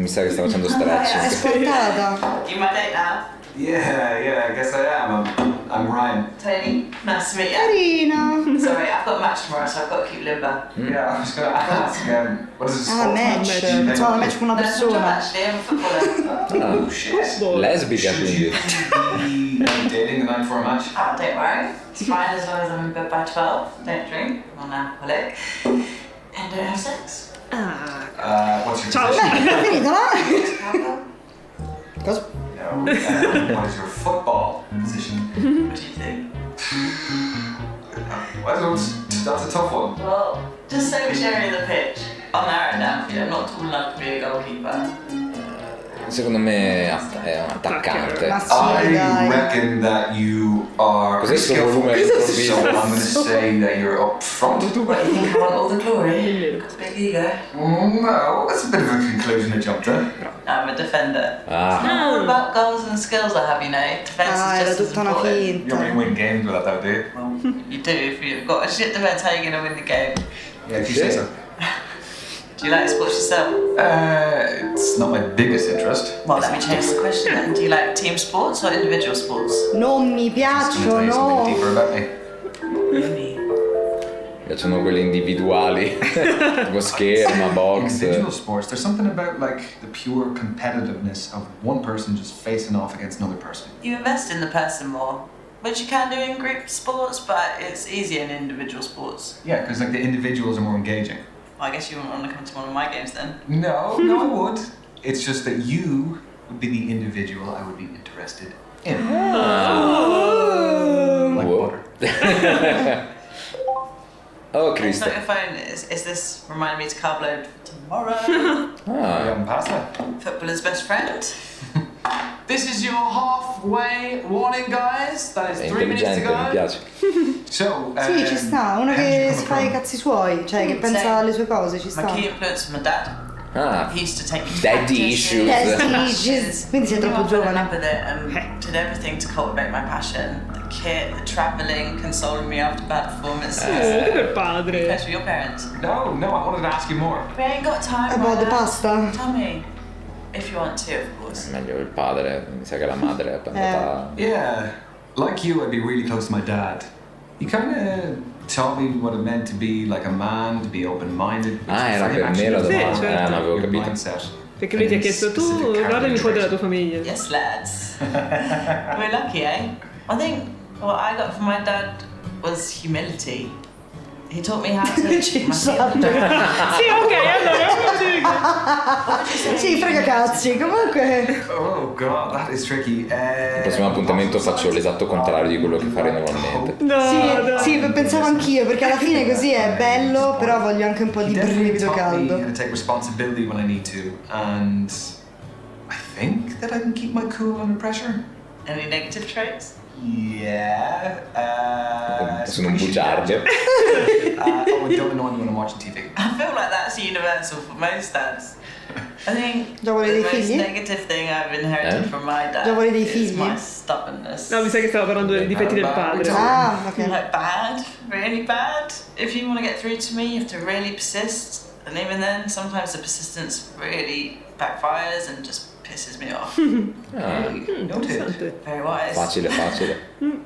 Mi sa che sta facendo È stretching. scontata. You my date now? Yeah, I guess I am. I'm Ryan. Tony, nice to meet you. Carina. Sorry, I've got a match tomorrow, so I've got to keep limber. Yeah, I was gonna ask, what is this Ah, match. Facciamo una match con una No, it's not persona. actually, I'm a footballer. Oh shit. Lesbica Should quindi. you be dating the night before a match? Oh, don't worry. It's fine as long as I'm in bed by 12. Don't drink. I'm an alcoholic. And don't have sex. What's your Ciao. position? È finita là? Cowbell. Cosa? No. What is your football position? What do you think? Well, that's a tough one. Well, just say which area of the pitch. I'll narrow it down for you. I'm not tall enough to be a goalkeeper. Secondo me è un attaccante. Ma sì, I dai. reckon that you are Cos'è sto skillful. volume So I'm improvviso? going to say that you're up front. What, you think I want all the glory? Got a big ego. No, that's a bit of a conclusion to jump to. I'm a defender. Ah, It's not all about goals and skills I have, you know. Defense Ah, is era just as tutta una important. You don't really finta. win games with that, though, do you? Well, you do if you've got a shit defense. How are you going to win the game? Yeah, if you say so. Do you like sports yourself? It's not my biggest interest. Well, let me change the question then. Do you like team sports or individual sports? Non mi Just gonna tell you something deeper piacciono. about me. Really? mi piacciono quelli individuali. Tipo scherma, box. Individual sports, there's something about like the pure competitiveness of one person just facing off against another person. You invest in the person more, which you can do in group sports, but it's easier in individual sports. Yeah, because like the individuals are more engaging. Well, I guess you wouldn't want to come to one of my games then. No, I would. It's just that you would be the individual I would be interested in. Like Whoa. butter. Oh, It's Cristo. not your phone. Is this reminding me to carb load for tomorrow? We Ah, haven't passed that. Footballer's best friend. This is your halfway warning, guys. That is è 3 minutes to intelligente, mi go. piace. So, Sì, ci sta. Uno how did you che come si fa i from- cazzi suoi, cioè che pensa alle sue cose, ci My sta. key influence was my dad. Ah, He used to take me to Daddy practice. issues. Daddy. Quindi sei troppo I fell in giovane. love with it and did everything to cultivate my passion. The kit, the travelling, consoling me after bad performances. Che bel padre. That's for your parents. No, I wanted to ask you more. We ain't got time. About the Ryan. pasta. Tell me, if you want to, of course. meglio il padre, mi sa che la madre è andata. Yeah, like you, I'd be really close to my dad. He kind of taught me what it meant to be like a man, to be open-minded. Ah, era For him, per me actually, la it's domanda. about Sì, non avevo your capito. mindset. Perché lui ti ha And chiesto tu, specific parlami un po' della tua characteristics. famiglia. Yes, lads. We're lucky, eh? I think what I got from my dad was humility. He taught me how to. Ci my sa. Sì, ok, allora. Sì, frega cazzi. Comunque. Oh god, that is tricky. Il prossimo appuntamento faccio l'esatto contrario di quello che farei normalmente. No, Sì, dai. sì, pensavo anch'io, perché alla fine così è bello, però voglio anche un po' He di definitely brivido taught me how caldo. to take responsibility when I need to, and I think that I can keep my cool under pressure. Any negative traits? Yeah. Sono un bugiardo. Oh, I don't annoy me when I'm watching TV. I feel like that's universal for most dads. I think Già vuole the dei most figli? negative thing I've inherited Eh? from my dad Già vuole dei is figli? my stubbornness. No, mi sa che stava parlando dei difetti del padre. Ah, ok. Like bad, really bad. If you want to get through to me, you have to really persist. And even then, sometimes the persistence really backfires and just pisses me off. Ah, Noted. Very wise. facile, facile. We've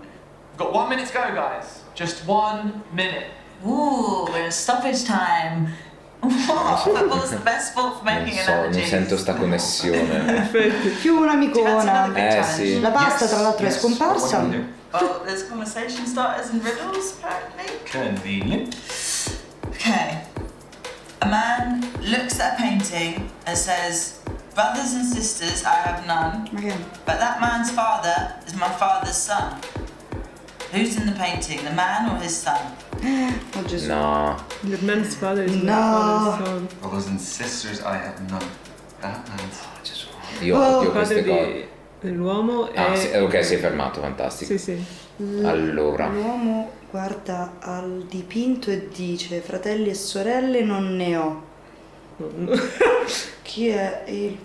got 1 minute to go, guys. Just 1 minute. Ooh, we're in stoppage time. Football's the best sport for Non making so, non analogies. sento sta connessione. Più Do you fancy another un'amicona. big Eh, challenge? sì. La pasta, tra l'altro, è Yes, scomparsa. what do we do? Well, there's conversation starters and riddles, apparently. Convenient. Okay. A man looks at a painting and says, "Brothers and sisters, I have none, Ma che? but that man's father is my father's son." Who's in the painting, the man or his son? Oh Gesù. No, Il man's father is No. my father's son. Brothers and sisters, I have none. That man's. io Oh, odio Il padre queste cose. dell'uomo è... Ah, sì, ok, sei fermato, fantastico. Sì, sì. Allora, L'uomo guarda al dipinto e dice: fratelli e sorelle non ne ho. Chi è il...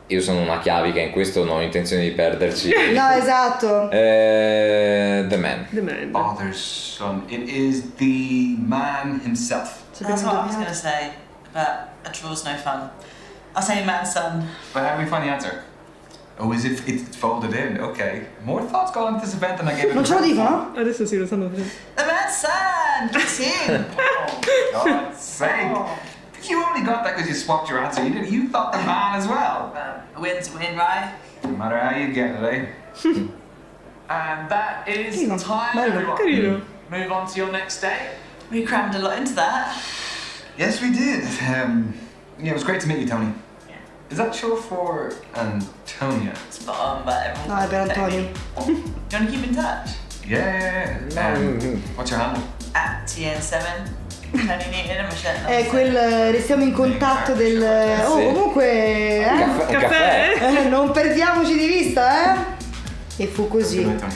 io sono una chiavica, in questo non ho intenzione di perderci. No, esatto. The Man. The man. Father's son. It is the man himself. That's what I was going to say, but a draw's no fun. I'll say man's son. But how do we find the answer? Oh, it's folded in? Okay. More thoughts go into this event than I gave it. Non ce lo dicono? Adesso sì, lo sanno. The man's son! It's him! Oh, God's sake. You only got that because you swapped your answer. You thought the man as well. A win's a win, right? No matter how you get it, eh? And that is Figo, time, bello. everyone. Carino. Move on to your next date. We crammed a lot into that. Yes, we did. Yeah, it was great to meet you, Tony. Yeah. Is that short for Antonia? Spot on, but everyone. No, è per Antonio. Do you want to keep in touch? Yeah. What's your handle? At TN7. Tony Newton and Michelle. È quel restiamo in contatto del. Oh, Sì. comunque. Un caffè. Non perdiamoci di vista, eh? E fu Good così. night, Tony.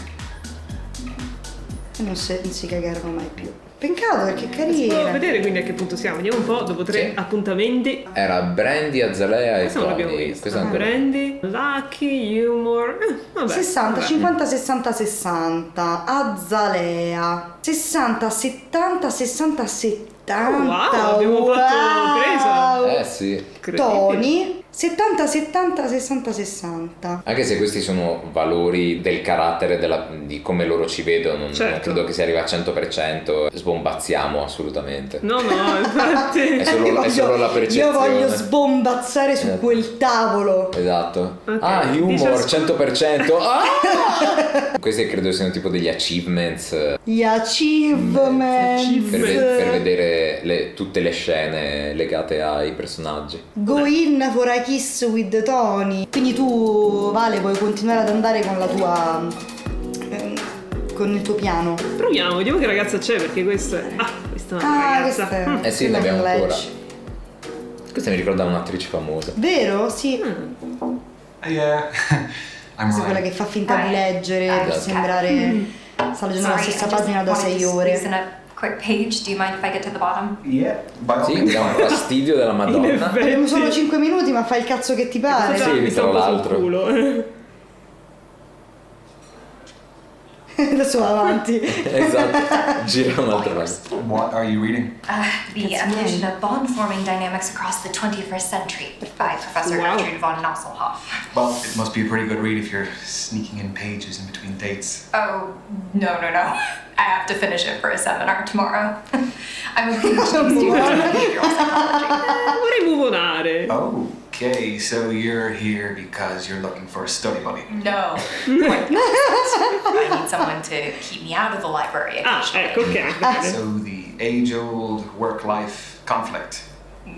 E non si cagarono mai più. Peccato perché è Si può carina. vedere quindi a che punto siamo. Vediamo un po' dopo 3 Sì. appuntamenti. Era Brandy, Azalea e Questa non l'abbiamo Toni. vista. Questa ancora. Brandy, Lucky, Humor. Vabbè. 60, 50, 60, 60. Azalea. 60, 70, 60, 70. Wow, abbiamo fatto presa. Sì. Incredibile. Toni. 70, 70, 60, 60. Anche se questi sono valori del carattere di come loro ci vedono, non Certo. credo che si arrivi al 100%, sbombazziamo assolutamente. No, infatti. È solo la percezione. Io voglio sbombazzare su quel tavolo. Esatto. Ok. Ah, humor Dice- 100%. Ah! Questi credo siano tipo degli achievements Gli achievements. per vedere tutte le scene legate ai personaggi. Go in for a kiss with Toni. Quindi tu, Vale, puoi continuare ad andare con la tua. Con il tuo piano. Proviamo, vediamo che ragazza c'è perché questa è. Ah, questa è una Ah, ragazza. questa è. Eh sì, quella l'abbiamo con ancora. Ledge. Questa mi ricorda un'attrice famosa. Vero? Sì. Yeah. I'm Questa è quella Ryan. che fa finta di leggere per Esatto. sembrare. Sta leggendo la Sorry, stessa I just pagina da wanted 6 to ore. squeeze in a quick page. Do you mind if I get to the bottom? Yeah. By all Sì, mi means. dà un fastidio della Madonna. effetti. Abbiamo solo 5 minuti, ma fai il cazzo che ti pare. Sì, mi sta un po' tra sul l'altro. culo. Adesso va avanti. Esatto, gira un'altra volta. What are you reading? The Evolution of Bond-Forming Dynamics Across the 21st Century by Professor Wow. Gertrude von Nosselhoff. Well, it must be a pretty good read if you're sneaking in pages in between dates. Oh, no. I have to finish it for a seminar tomorrow. I'm a PhD student in behavioral psychology. Vorrei muovonare. Okay, so you're here because you're looking for a study buddy. No, quite the opposite. I need someone to keep me out of the library Ah, occasionally. ecco, ok. bene. So the age-old work-life conflict.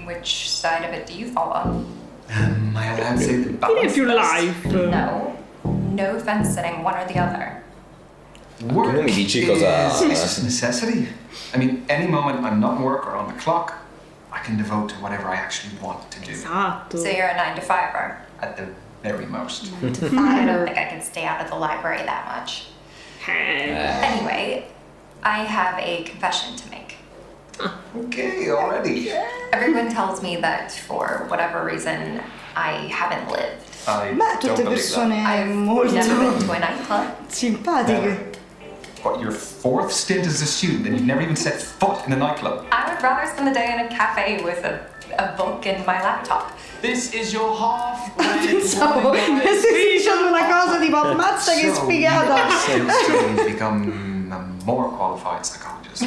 Which side of it do you fall on? Am I allowed to say the Direi balance? più life. No fence sitting, one or the other. Work non mi dici cosa- is a necessity. I mean, any moment I'm not in work or on the clock, I can devote to whatever I actually want to do. Esatto. So you're a 9 to 5er. At the very most. I don't think I can stay out of the library that much. Anyway, I have a confession to make. Okay, already. Everyone tells me that for whatever reason, I haven't lived. I Beh, don't tutte believe persone I've molto never been to a nightclub. simpatiche. that. What, your fourth stint as a student and you've never even set foot in a nightclub? I would rather spend the day in a cafe with a book and my laptop. This is your halfway Pensavo warning, che guys. stessi dicendo una cosa tipo ammazza che So, sfigata. Since to become a more qualified psychologist.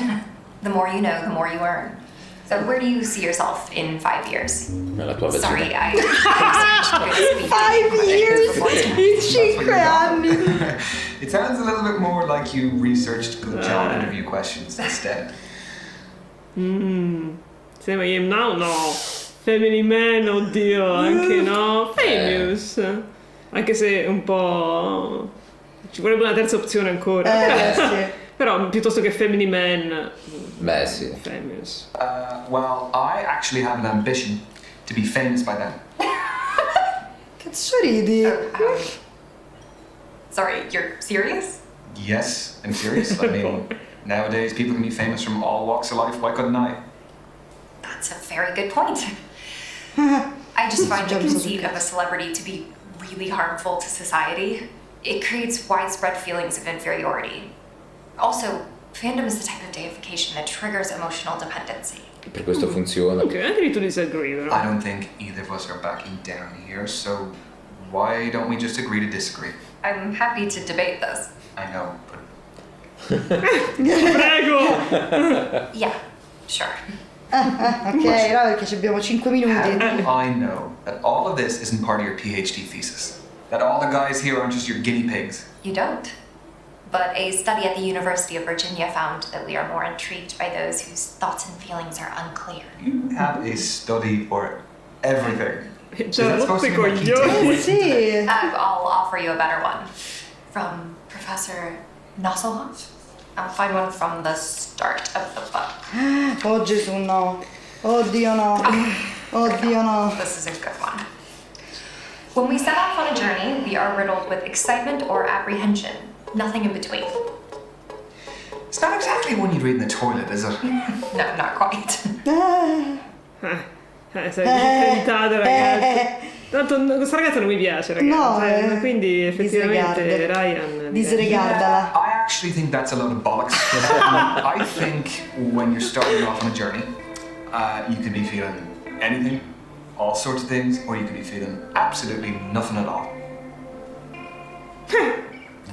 The more you know, the more you earn. So where do you see yourself in 5 years? Nella tua Sorry, vagina. I researched good speaking 5 years before tonight. in That's what 5 you're anni. not. It sounds a little bit more like you researched good job interview questions instead. Sembra Game Now? No. Family Man, oddio, anche no. Famous. Anche se un po'. Ci vorrebbe una terza opzione ancora. Sì. Però piuttosto che Family Man, Beh, sì. Famous. Well, I actually have an ambition to be famous by then. Cazzo ridi? Sorry, you're serious? Yes, I'm serious. I mean, nowadays people can be famous from all walks of life. Why couldn't I? That's a very good point. I just find the conceit of a celebrity to be really harmful to society. It creates widespread feelings of inferiority. Also, Fandom is the type of deification that triggers emotional dependency. Per questo funziona. Ok, anche lì tu disagree, però. I don't think either of us are backing down here, so why don't we just agree to disagree? I'm happy to debate this. I know, but Prego! Yeah, sure. Ok, no, perché abbiamo 5 how minuti. do I know that all of this isn't part of your PhD thesis? That all the guys here aren't just your guinea pigs? You don't. But a study at the University of Virginia found that we are more intrigued by those whose thoughts and feelings are unclear. You have a study for everything. Cioè, that supposed rotte to be my key coglioni. Sì. I'll offer you a better one. From Professor Nosselhoff. I'll find one from the start of the book. Oh Gesù, no. Oddio no. Oddio no. This is a good one. When we set off on a journey, we are riddled with excitement or apprehension. Nothing in between. It's not exactly one you'd read in the toilet, is it? No, not quite. Sei tentate, ragazzi. Tanto questa ragazza non mi piace, ragazzi. No, quindi effettivamente disregarda. Ryan. Disregardala. I actually think that's a load of bollocks. I think when you're starting off on a journey, you could be feeling anything, all sorts of things, or you could be feeling absolutely nothing at all.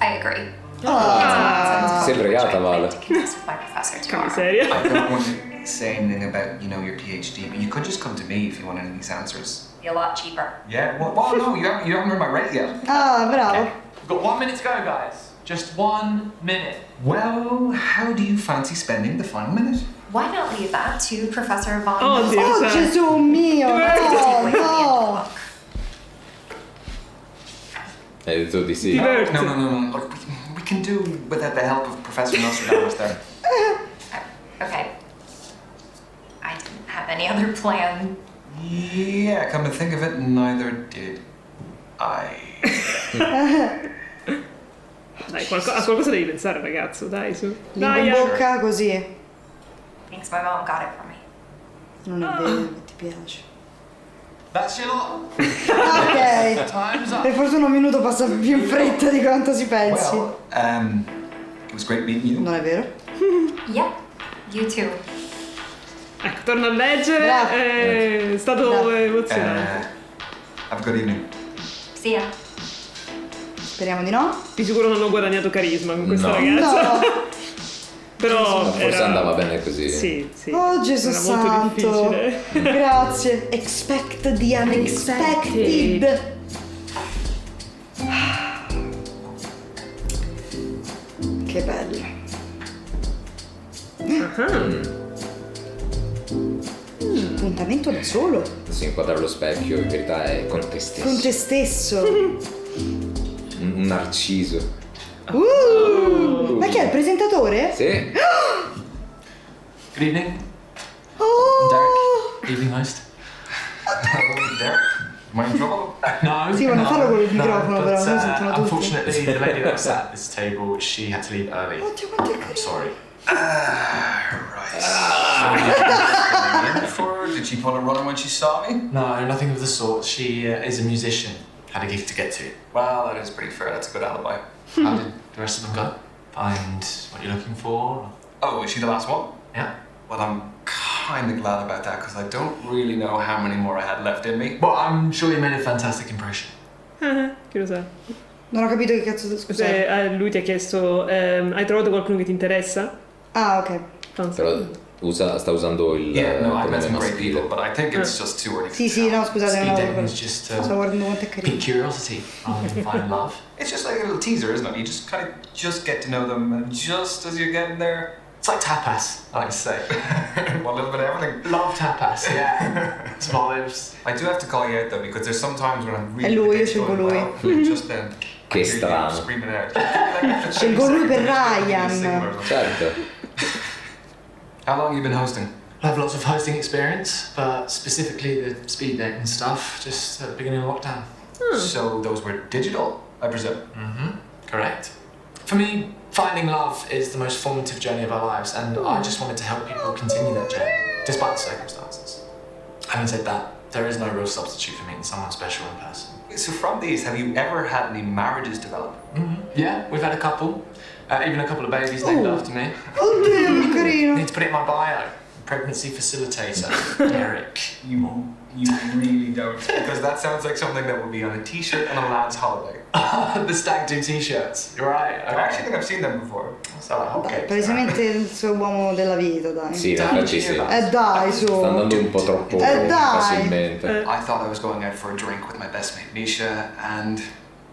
I agree. Sei fregata, Vale. To converse with my professor Che tomorrow. miseria. I don't want to say anything about, your PhD, but you could just come to me if you want any of these answers. Be a lot cheaper. Yeah, well no, you haven't heard my rate yet. Ah, bravo. We've got 1 minute to go, guys. Just 1 minute. Well, how do you fancy spending the final minute? Why not leave that to Professor Von Oh, Dio. Oh Gesù mio, no, no. Hai detto di sì. Diverti. No. Look, we can do without the help of Professor Nostradamus there. Okay. I didn't have any other plan. Yeah, come to think of it, neither did I. Dai, a qualcosa devi pensare, ragazzo, dai, su. Lingua Dai, in bocca così. Thanks, my mom got it for me. Non è vero che ti piace. That's your lot. Ok. Time's up. Per fortuna un minuto passa più in fretta di quanto si pensi. Well, it was great meeting you. Non è vero? Yeah, you too. Ecco, torno a leggere. Bravo. È stato Bravo. emozionante. Have a good evening. See ya. Speriamo di no. Di sicuro non ho guadagnato carisma con questa No. ragazza. No. Però Forse era... andava bene così. Sì. Oh Gesù Era molto santo. difficile. Grazie. Expect the unexpected. Che bello. Appuntamento da solo. Si inquadra allo specchio, in verità è con te stesso. Con te stesso. Un narciso. Ma che è il presentatore? Sì. Good evening. Oh. Derek, evening host. Hello, Derek. Am I in trouble? No. Sì, ma non farlo con il no, microfono, but, però, noi sentono tutti. unfortunately, the lady that was at this table, she had to leave early. Oddio, quanto è I'm carino. sorry. Right. Did she pull a run when she saw me? No, nothing of the sort. She is a musician. Had a gig to get to. Well, that is pretty fair. That's a good alibi. How did the rest of them go? Find what you're looking for? Oh, is she the last one? Yeah. Well, I'm kind of glad about that because I don't really know how many more I had left in me. Well, I'm sure you made a fantastic impression. Chi lo sa? Non ho capito che cazzo. Scusate. Lui ti ha chiesto, hai trovato qualcuno che ti interessa? Ah, ok. Però sta usando il Yeah, no, I met pronome some great people, maschile. but I think it's just too early. Sì, sì, no, scusate, Speed no. dating is just Stavo guardando quanto è pique carino. curiosity rather than find love. It's just like a little teaser, isn't it? You just kind of just get to know them, and just as you're getting there, It's like tapas, I like to say. well, a little bit of everything. Love tapas, yeah. Some olives. I do have to call you out though because there's some times when I'm È really lui, io it's scelgo going lui. well, and just then Che I hear you strano. screaming out. Scelgo lui per Ryan. Certo. How long have you been hosting? I have lots of hosting experience, but specifically the speed dating stuff, just at the beginning of lockdown. So those were digital, I presume. Mm-hmm. Correct. For me, finding love is the most formative journey of our lives, and I just wanted to help people continue that journey, despite the circumstances. Having said that, there is no real substitute for meeting someone special in person. So from these, have you ever had any marriages develop? Mm-hmm. Yeah, we've had a couple. Even a couple of babies named after me. Oddio, che carino. Need to put it in my bio. Pregnancy facilitator, Eric. You really don't, because that sounds like something that would be on a t-shirt on a lad's holiday. The stag do t-shirts. You're right. I actually think I've seen them before. So like Dai, hotcakes. palesemente il suo uomo della vita, dai. Sì, in effetti sì. Dai, su. Sta andando un po' troppo dai. facilmente. I thought I was going out for a drink with my best mate Misha, and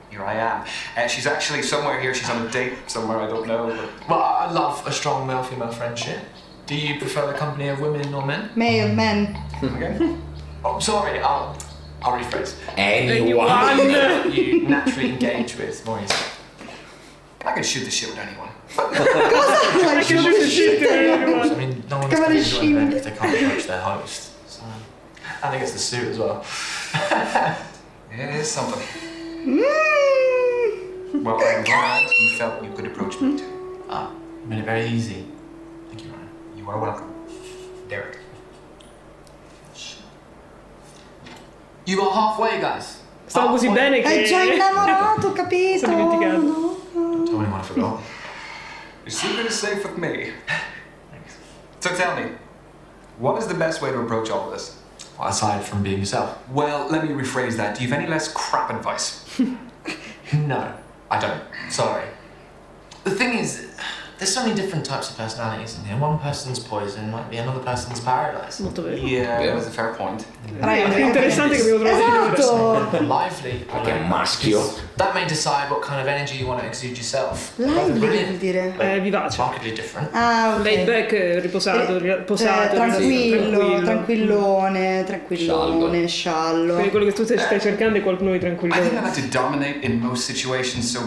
here I am. She's actually somewhere here. She's on a date somewhere, I don't know. Well, I love a strong male-female friendship. Do you prefer the company of women or men? Male, man. Okay. Oh, sorry. I'll rephrase. Anyone. You naturally engage with more easily. I could shoot the shit with anyone. Cosa? Che uscite? I mean, no one's Come going le to enjoy an event scimmie. if they can't approach their host. So, I think it's the suit as well. It is something. Mm. Well, I'm glad you felt you could approach me too. Ah, you made it very easy. Thank you, Ryan. You are welcome, Derek. You are halfway, guys. Stavo così bene che... È già innamorato, capito? Sono dimenticato. No. Don't tell anyone I forgot. Your secret is safe with me. So tell me, what is the best way to approach all of this? Well, aside from being yourself. Well, let me rephrase that. Do you have any less crap advice? No, I don't. Sorry. The thing is, there's so many different types of personalities in here. One person's poison might be another person's paradise. Molto vero. Yeah, that's a fair point. Ryan, È interessante che abbiamo trovato Esatto. Lively. Che è maschio. That may decide what kind of energy you want to exude yourself. Lively vuol Brilliant. dire? Vivace. Markedly different. Ah, ok. Laid back, riposato, posato, tranquillo, tranquillo. tranquillone, sciallo. Quindi quello che tu stai cercando è qualcuno di I think I tranquillo. like to dominate in most situations, so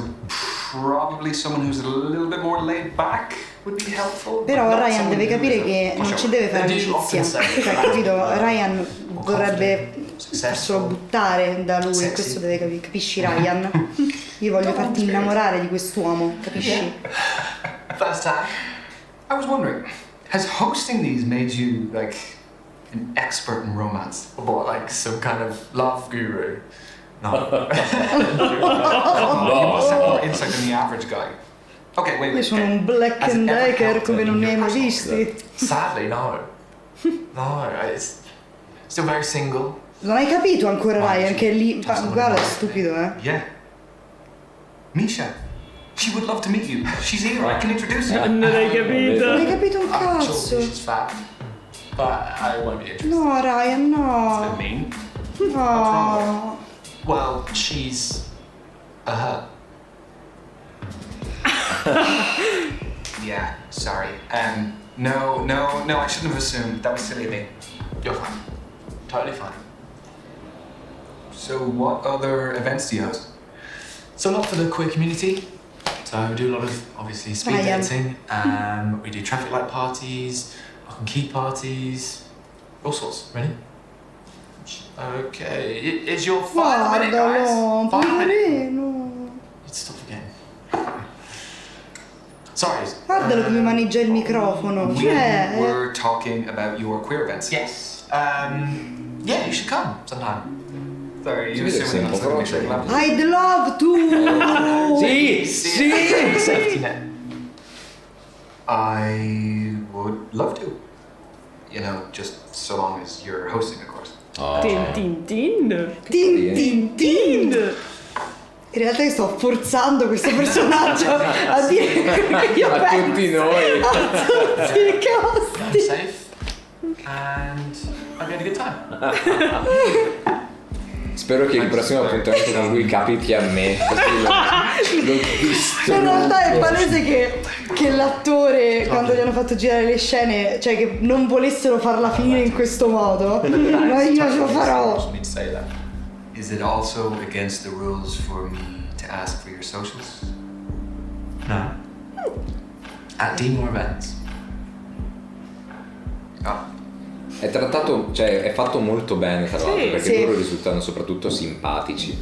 probably someone who's a little bit more laid back would be helpful. Però but not Ryan someone deve who capire is a che non ci pushover. deve fare They do amicizia. often say Cioè, capito? Ryan dovrebbe Successful. farlo buttare da lui, Sexy. questo deve capire. Capisci, Ryan? Io voglio farti innamorare di quest'uomo, capisci? First time. I was wondering, has hosting these made you like an expert in romance? What, like some kind of love guru? No. You must have more insight than the average guy. Okay, wait. Io sono un Black Has it and ever Decker helped come in non ne hai your mai personal visti. Sadly, no. No, it's still very single. Non hai capito ancora, Ryan, che lì... Guarda, è stupido, eh. Yeah. Misha, she would love to meet you. She's here. I can introduce you. Non hai Non hai capito? capito un I'm cazzo. sure she's fat, but I won't be interested. No, Ryan, no. mean? No. Well, she's a her. Yeah, sorry. No, I shouldn't have assumed. That was silly of me. You're fine. Totally fine. So, what other events do you host? So not for the queer community. So we do a lot of obviously speed Ryan. dating. We do traffic light parties, welcome key parties, all sorts. Ready? Okay. Is your final minute, guys? Guardalo, Final minute. poverino. Stop again. Sorry. Guardalo come maneggia il microfono. We Cioè... were talking about your queer events. Yes. Yeah, you should come sometime. Sorry, Si you vede che sei assuming un that's po' going to make croce. sure I'd love to! Sì, See sì. Safety net. I would love to. You know, just so long as you're hosting, of course. Oh. Tin tin tin. Tin tin tin! In realtà io sto forzando questo personaggio a dire quello che io A penso. tutti noi. A tutti i I'm costi. safe, and I've had a good time. Spero che il prossimo appuntamento con lui capiti a me. Così lo distruggo. In realtà è palese che l'attore, quando gli hanno fatto girare le scene, cioè che non volessero farla finire in questo modo, ma io ce lo farò. Me to say that. Is it also against the rules for me to ask for your socials? No. At D-more events. Oh. È trattato, cioè è fatto molto bene tra l'altro, Sì, perché sì. loro risultano soprattutto simpatici.